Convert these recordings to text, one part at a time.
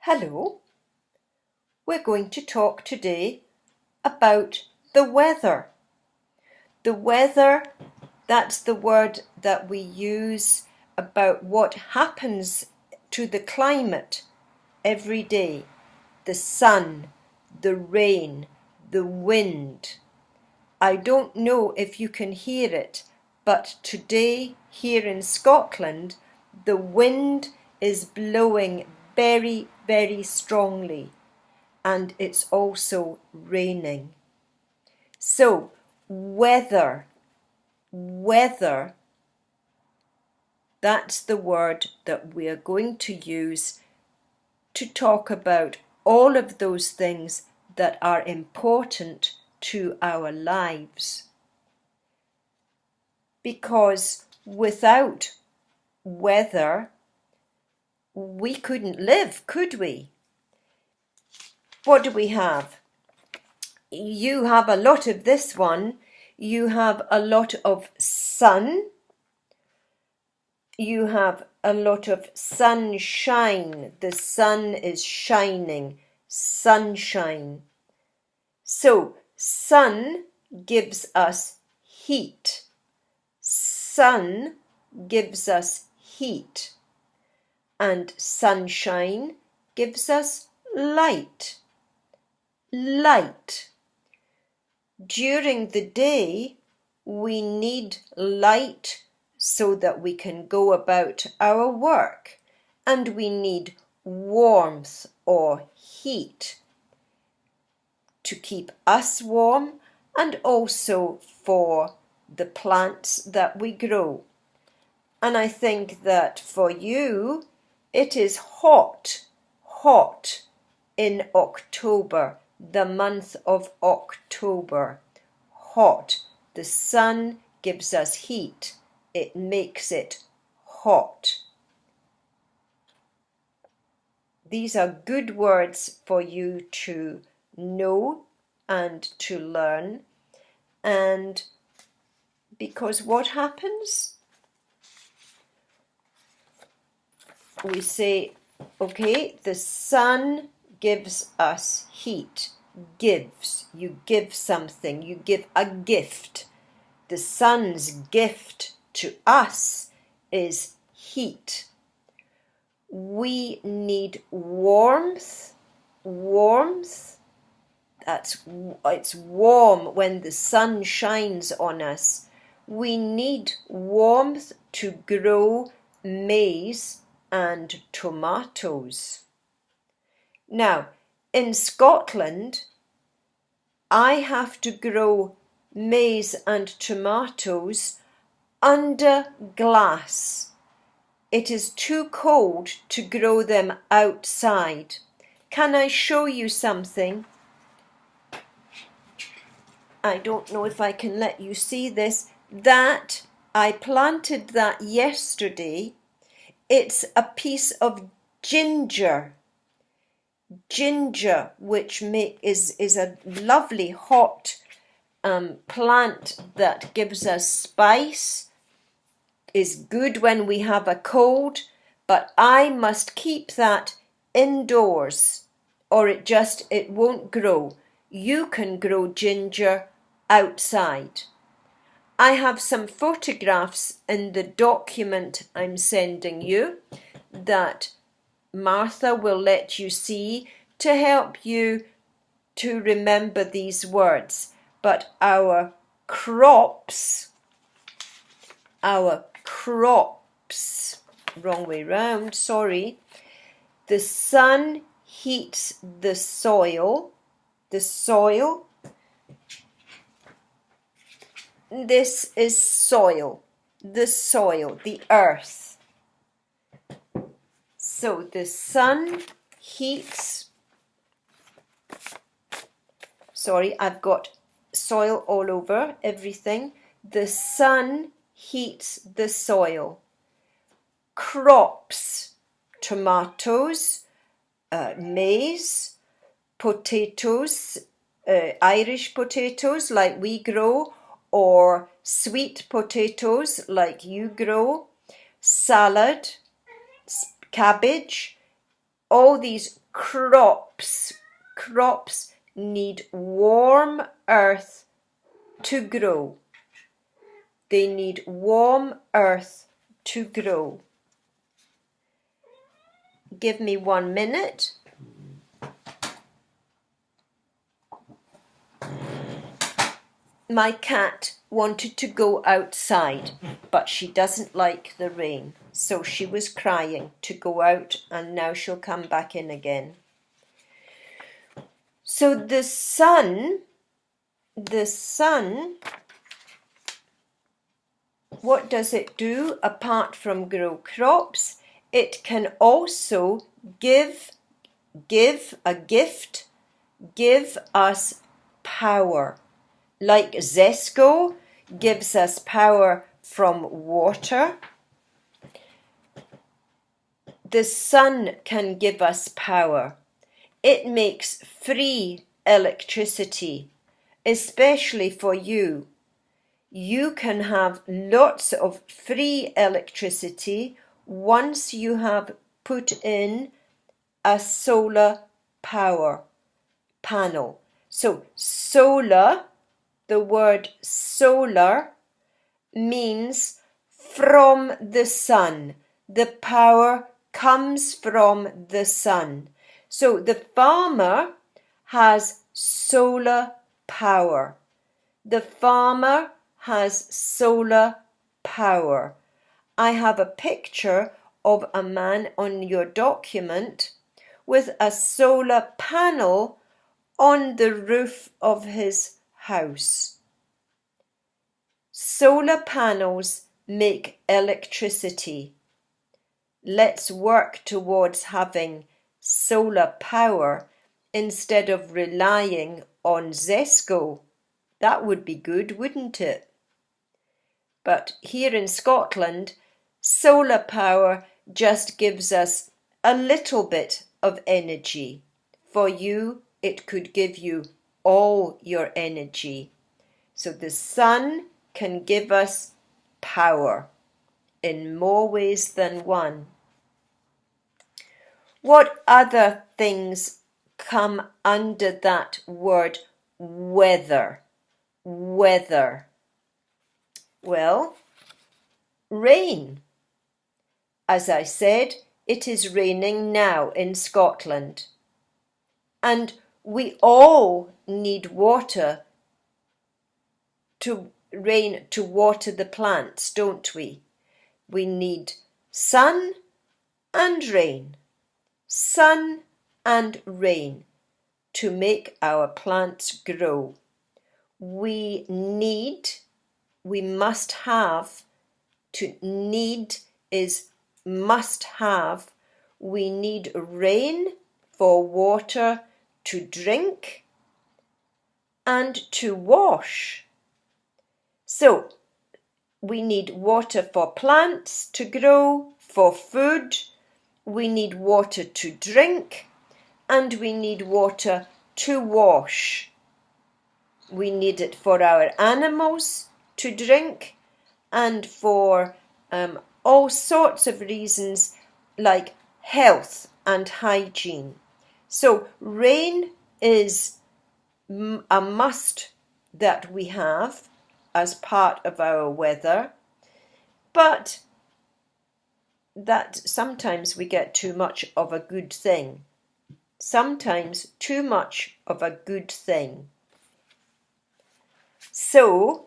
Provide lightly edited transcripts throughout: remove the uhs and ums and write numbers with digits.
Hello, we're going to talk today about the weather. The weather, that's the word that we use about what happens to the climate every day. The sun, the rain, the wind. I don't know if you can hear it, but today here in Scotland, the wind is blowing very, very strongly, and it's also raining. So, weather, that's the word that we are going to use to talk about all of those things that are important to our lives. Because without weather, we couldn't live, could we? What do we have? You have a lot of this one. You have a lot of sun. You have a lot of sunshine. The sun is shining. Sunshine. So, sun gives us heat. Sun gives us heat. And sunshine gives us light. Light. During the day, we need light so that we can go about our work, and we need warmth or heat to keep us warm and also for the plants that we grow. And I think that for you, it is hot in October, the month of October. Hot. The sun gives us heat. It makes it hot. These are good words for you to know and to learn. And because what happens? We say, okay, the sun gives us heat. Gives. You give something. You give a gift. The sun's gift to us is heat. We need warmth. Warmth. It's warm when the sun shines on us. We need warmth to grow maize and tomatoes. Now, in Scotland, I have to grow maize and tomatoes under glass. It is too cold to grow them outside. Can I show you something? I don't know if I can let you see this. That, I planted that yesterday. It's a piece of ginger. Ginger, which is a lovely hot plant that gives us spice, is good when we have a cold, but I must keep that indoors or it won't grow. You can grow ginger outside. I have some photographs in the document I'm sending you that Martha will let you see to help you to remember these words. But our crops, wrong way round, sorry. The sun heats the soil. This is soil, the earth. So the sun heats, sorry, I've got soil all over everything. The sun heats the soil. Crops, tomatoes, maize, potatoes, Irish potatoes like we grow, or sweet potatoes like you grow, salad, cabbage, all these crops need warm earth to grow. They need warm earth to grow. Give me 1 minute. My cat wanted to go outside, but she doesn't like the rain, so she was crying to go out, and now she'll come back in again. So the sun, what does it do apart from grow crops? It can also give us power. Like Zesco gives us power from water, the sun can give us power. It makes free electricity, especially for you. You can have lots of free electricity once you have put in a solar power panel. So solar, the word solar means from the sun. The power comes from the sun. So the farmer has solar power. The farmer has solar power. I have a picture of a man on your document with a solar panel on the roof of his house. Solar panels make electricity. Let's work towards having solar power instead of relying on Zesco. That would be good, wouldn't it? But here in Scotland, solar power just gives us a little bit of energy. For you, it could give you all your energy. So the sun can give us power in more ways than one. What other things come under that word weather? Weather. Well, rain. As I said, it is raining now in Scotland. And we all need water to rain to water the plants, don't we? We need sun and rain. Sun and rain to make our plants grow. We must have, to need is must have. We need rain for water to drink and to wash. So we need water for plants to grow, for food. We need water to drink, and we need water to wash. We need it for our animals to drink and for all sorts of reasons like health and hygiene. So rain is a must that we have as part of our weather, but that sometimes we get too much of a good thing. Sometimes too much of a good thing. So,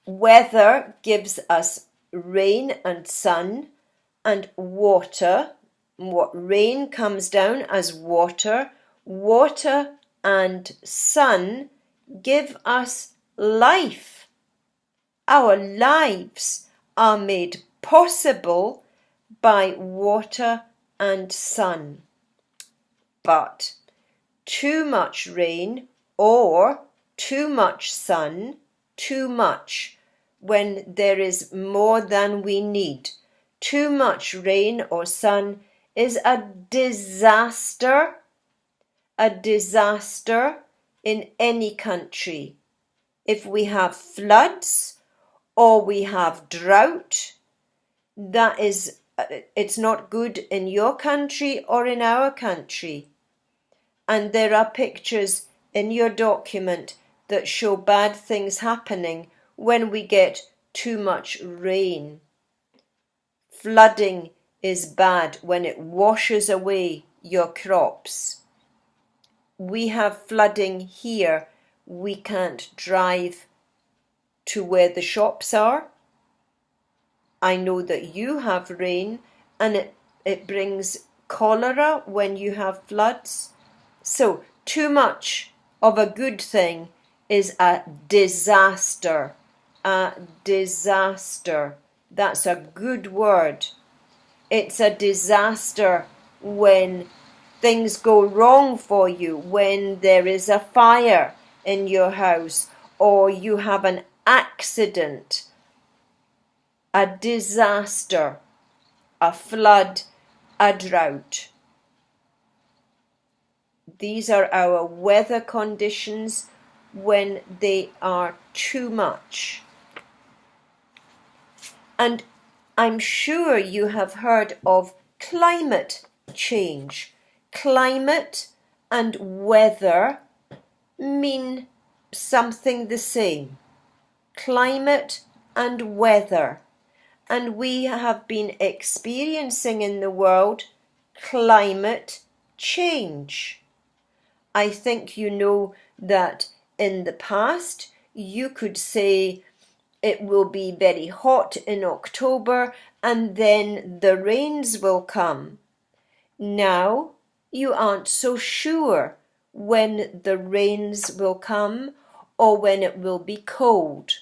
weather gives us rain and sun and water. What rain comes down as water. Water and sun give us life. Our lives are made possible by water and sun. But too much rain or too much sun, too much, when there is more than we need. Too much rain or sun is a disaster in any country. If we have floods or we have drought, that is it's not good in your country or in our country. And there are pictures in your document that show bad things happening when we get too much rain. Flooding is bad when it washes away your crops. We have flooding here. We can't drive to where the shops are. I know that you have rain and it brings cholera when you have floods. So too much of a good thing is a disaster. A disaster. That's a good word. It's a disaster when things go wrong for you, when there is a fire in your house or you have an accident. A disaster, a flood, a drought. These are our weather conditions when they are too much. And I'm sure you have heard of climate change. Climate and weather mean something the same. Climate and weather. And we have been experiencing in the world climate change. I think you know that in the past you could say it will be very hot in October and then the rains will come. Now you aren't so sure when the rains will come or when it will be cold.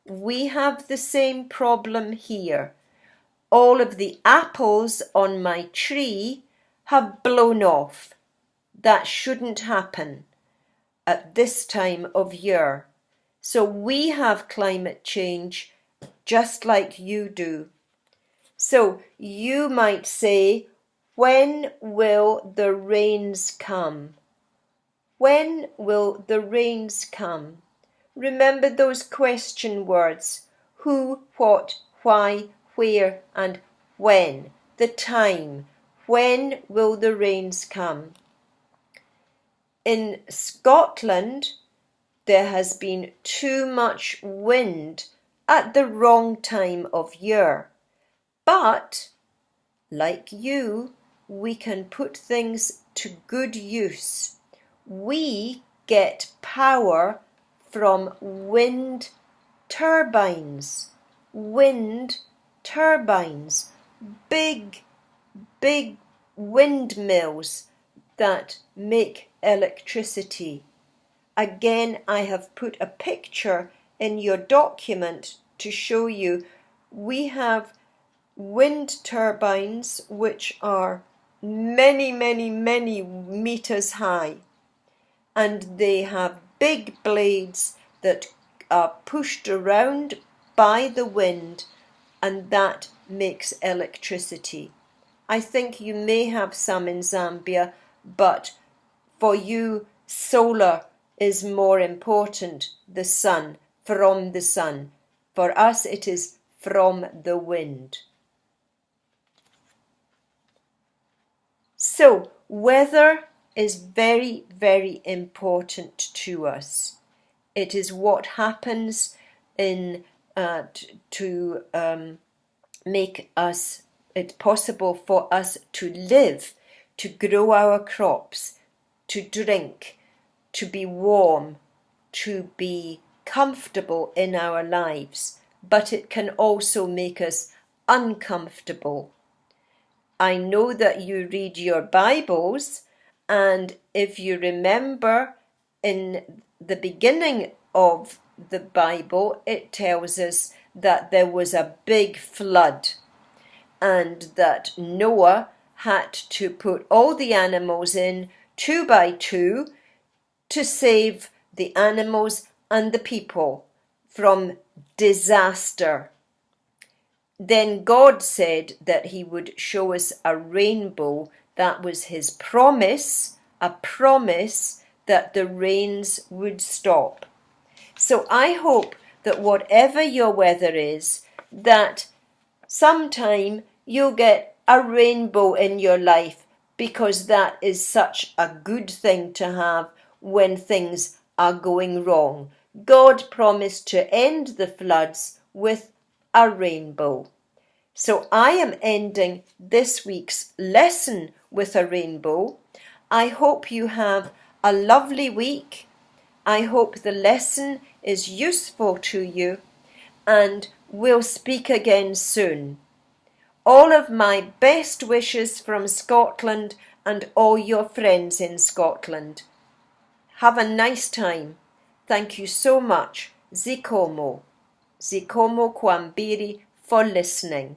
We have the same problem here. All of the apples on my tree have blown off. That shouldn't happen at this time of year. So we have climate change just like you do. So you might say, when will the rains come? When will the rains come? Remember those question words: who, what, why, where, and when. The time. When will the rains come? In Scotland, there has been too much wind at the wrong time of year. But, like you, we can put things to good use. We get power from wind turbines. Wind turbines. Big, big windmills that make electricity. Again, I have put a picture in your document to show you. We have wind turbines which are many, many, many meters high. And they have big blades that are pushed around by the wind, and that makes electricity. I think you may have some in Zambia, but for you, solar is more important, the sun, from the sun. For us, it is from the wind. So, weather is very, very important to us. It is what happens to make it possible for us to live, to grow our crops, to drink, to be warm, to be comfortable in our lives. But it can also make us uncomfortable. I know that you read your Bibles, and if you remember in the beginning of the Bible, it tells us that there was a big flood and that Noah had to put all the animals in 2 by 2 to save the animals and the people from disaster. Then God said that he would show us a rainbow. That was his promise, a promise that the rains would stop. So I hope that whatever your weather is, that sometime you'll get a rainbow in your life, because that is such a good thing to have when things are going wrong. God promised to end the floods with a rainbow. So I am ending this week's lesson with a rainbow. I hope you have a lovely week. I hope the lesson is useful to you, and we'll speak again soon. All of my best wishes from Scotland and all your friends in Scotland. Have a nice time. Thank you so much. Zikomo. Zikomo Kwambiri for listening.